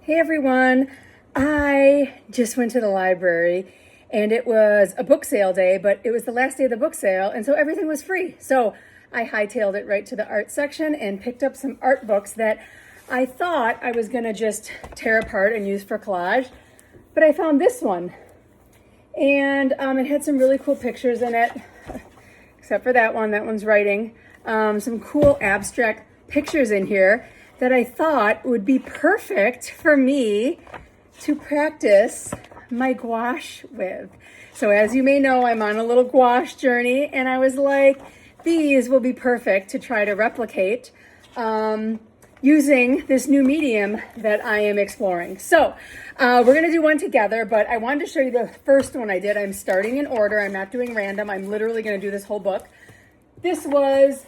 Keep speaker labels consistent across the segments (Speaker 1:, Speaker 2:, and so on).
Speaker 1: Hey everyone, I just went to the library and it was a book sale day, but it was the last day of the book sale and so everything was free. So I hightailed it right to the art section and picked up some art books that I thought I was gonna just tear apart and use for collage, but I found this one and it had some really cool pictures in it, except for that one's writing. Some cool abstract pictures in here that I thought would be perfect for me to practice my gouache with. So as you may know, I'm on a little gouache journey and I was like, these will be perfect to try to replicate using this new medium that I am exploring. So we're gonna do one together, but I wanted to show you the first one I did. I'm starting in order, I'm not doing random. I'm literally gonna do this whole book. This was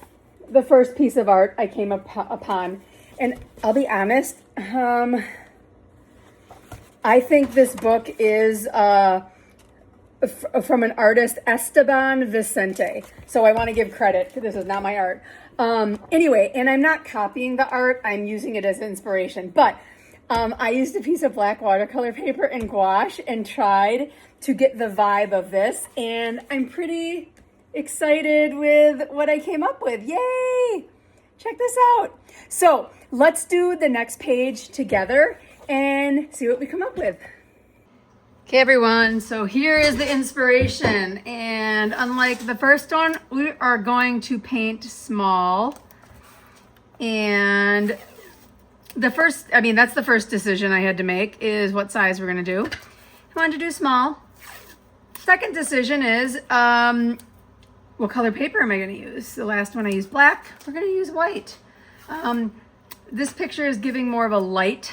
Speaker 1: the first piece of art I came upon. And I'll be honest, I think this book is from an artist, Esteban Vicente. So I want to give credit. This is not my art. Anyway, and I'm not copying the art. I'm using it as inspiration. But I used a piece of black watercolor paper and gouache and tried to get the vibe of this. And I'm pretty excited with what I came up with. Yay! Check this out. So let's do the next page together and see what we come up with. Okay, everyone, so here is the inspiration. And unlike the first one, we are going to paint small. And that's the first decision I had to make is what size we're gonna do. I wanted to do small. Second decision is, what color paper am I going to use? The last one I used black. We're going to use white. This picture is giving more of a light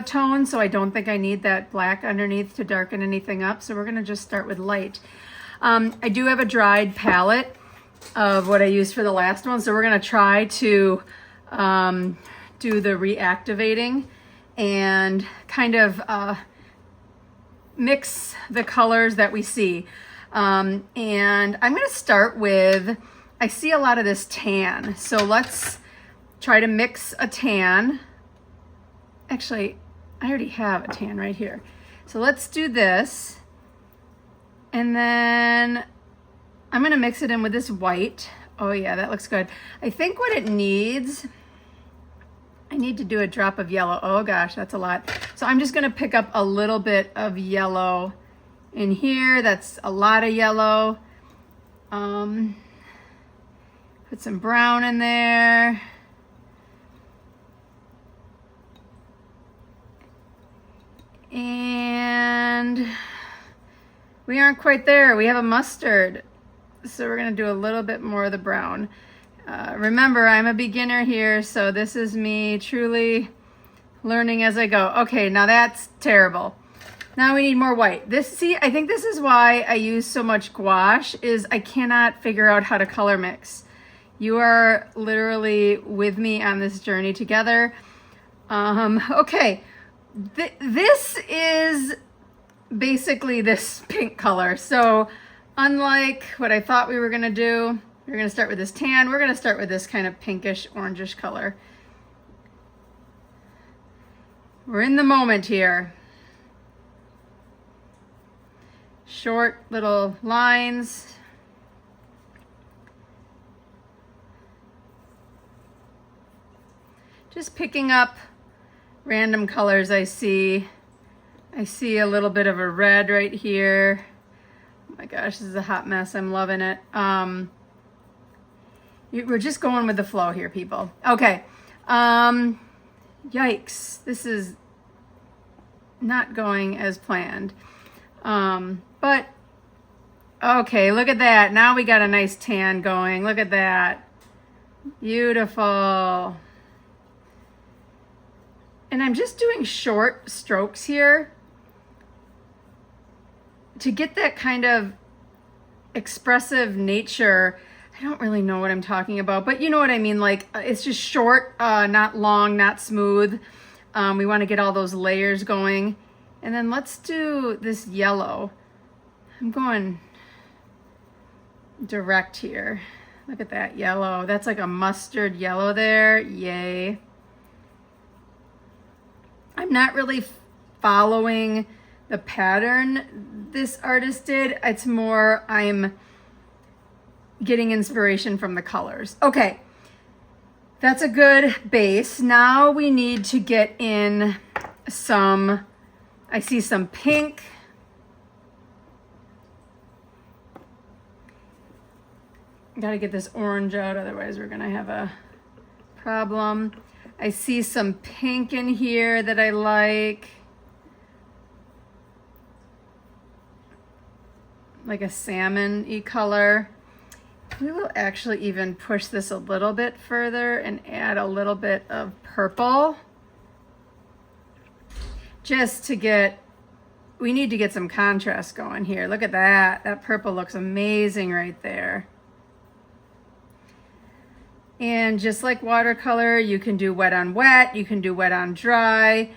Speaker 1: tone, so I don't think I need that black underneath to darken anything up. So we're going to just start with light. I do have a dried palette of what I used for the last one, so we're going to try to do the reactivating and kind of mix the colors that we see. And I'm going to start with, I see a lot of this tan. So let's try to mix a tan. Actually, I already have a tan right here. So let's do this. And then I'm going to mix it in with this white. Oh yeah, that looks good. I think what it needs, I need to do a drop of yellow. Oh gosh, that's a lot. So I'm just going to pick up a little bit of yellow in here. That's a lot of yellow. Put some brown in there. And we aren't quite there. We have a mustard. So we're gonna do a little bit more of the brown. Remember, I'm a beginner here, so this is me truly learning as I go. Okay, now that's terrible. Now we need more white. I think this is why I use so much gouache, is I cannot figure out how to color mix. You are literally with me on this journey together. Okay, this is basically this pink color. So unlike what I thought we were gonna do, we're gonna start with this tan. We're gonna start with this kind of pinkish orangish color. We're in the moment here. Short little lines. Just picking up random colors I see. I see a little bit of a red right here. Oh my gosh, this is a hot mess. I'm loving it. We're just going with the flow here, people. Okay. Yikes. This is not going as planned. But okay, look at that. Now we got a nice tan going. Look at that. Beautiful. And I'm just doing short strokes here to get that kind of expressive nature. I don't really know what I'm talking about, but you know what I mean. Like it's just short, not long, not smooth. We want to get all those layers going. And then let's do this yellow. I'm going direct here. Look at that yellow. That's like a mustard yellow there. Yay. I'm not really following the pattern this artist did. It's more I'm getting inspiration from the colors. Okay, that's a good base. Now we need to get in some, I see some pink. Got to get this orange out, otherwise we're gonna have a problem. I see some pink in here that I like a salmon-y color. We will actually even push this a little bit further and add a little bit of purple just to get, we need to get some contrast going here. Look at that. That purple looks amazing right there. And just like watercolor, you can do wet on wet, you can do wet on dry.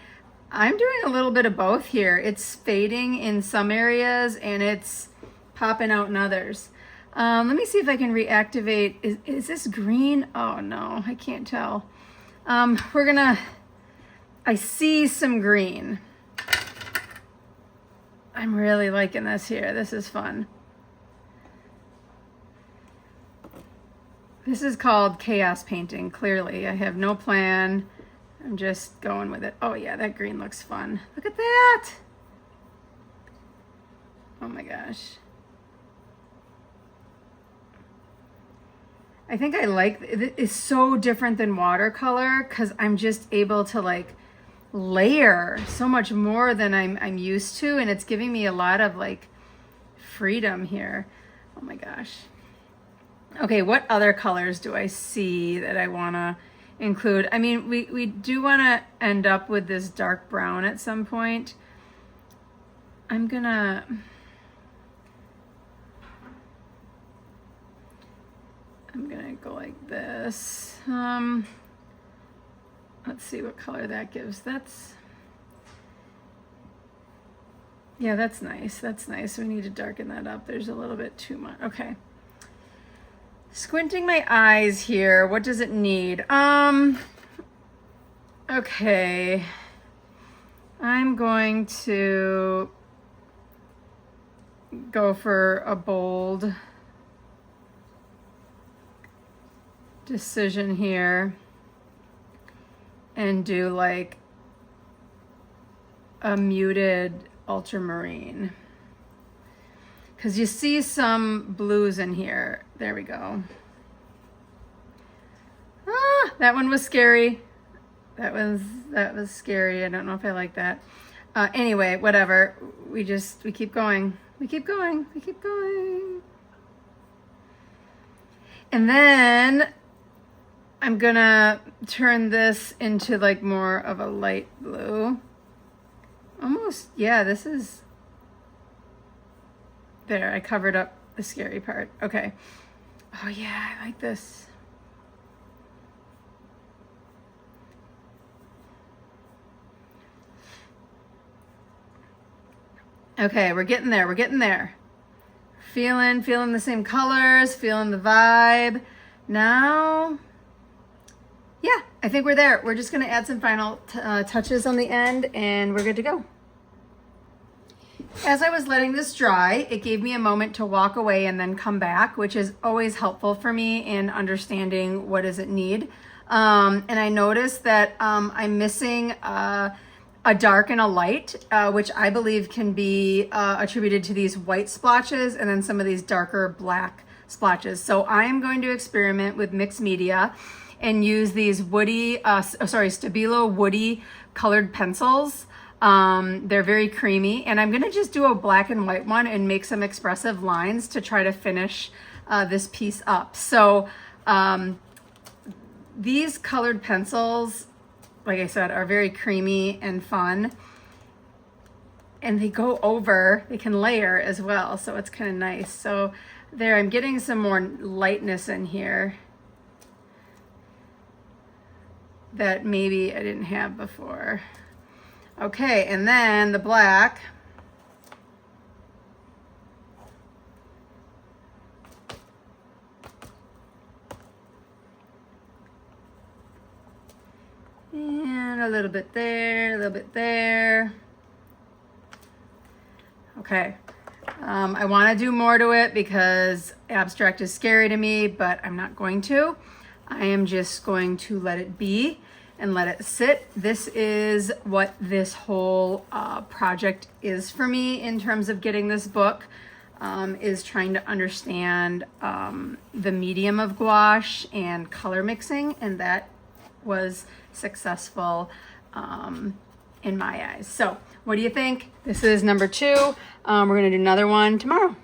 Speaker 1: I'm doing a little bit of both here. It's fading in some areas and it's popping out in others. Let me see if I can reactivate. Is this green? Oh no, I can't tell. I see some green. I'm really liking this here. This is fun. This is called chaos painting, clearly. I have no plan. I'm just going with it. Oh yeah, that green looks fun. Look at that. Oh my gosh. I think I like it. It's so different than watercolor because I'm just able to like layer so much more than I'm used to, and it's giving me a lot of like freedom here. Oh my gosh. Okay, what other colors do I see that I want to include? I mean, we do want to end up with this dark brown at some point. I'm gonna go like this. Let's see what color that gives. Yeah, that's nice. That's nice. We need to darken that up. There's a little bit too much. Okay. Squinting my eyes here. What does it need? Okay. I'm going to go for a bold decision here and do like a muted ultramarine. Because you see some blues in here. There we go. Ah, that one was scary. That was scary. I don't know if I like that. Anyway, whatever. We keep going. We keep going. We keep going. And then I'm gonna turn this into like more of a light blue. Almost, yeah, this is, there, I covered up the scary part. Okay. Oh yeah, I like this. Okay, we're getting there, we're getting there. Feeling the same colors, feeling the vibe. Now, yeah, I think we're there. We're just gonna add some final touches on the end and we're good to go. As I was letting this dry, it gave me a moment to walk away and then come back, which is always helpful for me in understanding what does it need. And I noticed that I'm missing a dark and a light, which I believe can be attributed to these white splotches and then some of these darker black splotches. So I am going to experiment with mixed media and use these woody, Stabilo woody colored pencils. They're very creamy, and I'm gonna just do a black and white one and make some expressive lines to try to finish this piece up. So these colored pencils, like I said, are very creamy and fun, and they go over, they can layer as well, so it's kind of nice. So there, I'm getting some more lightness in here that maybe I didn't have before. Okay, and then the black. And a little bit there, a little bit there. Okay. I want to do more to it because abstract is scary to me, but I'm not going to. I am just going to let it be and let it sit. This is what this whole project is for me in terms of getting this book, is trying to understand the medium of gouache and color mixing, and that was successful in my eyes. So what do you think? This is number 2. We're gonna do another one tomorrow.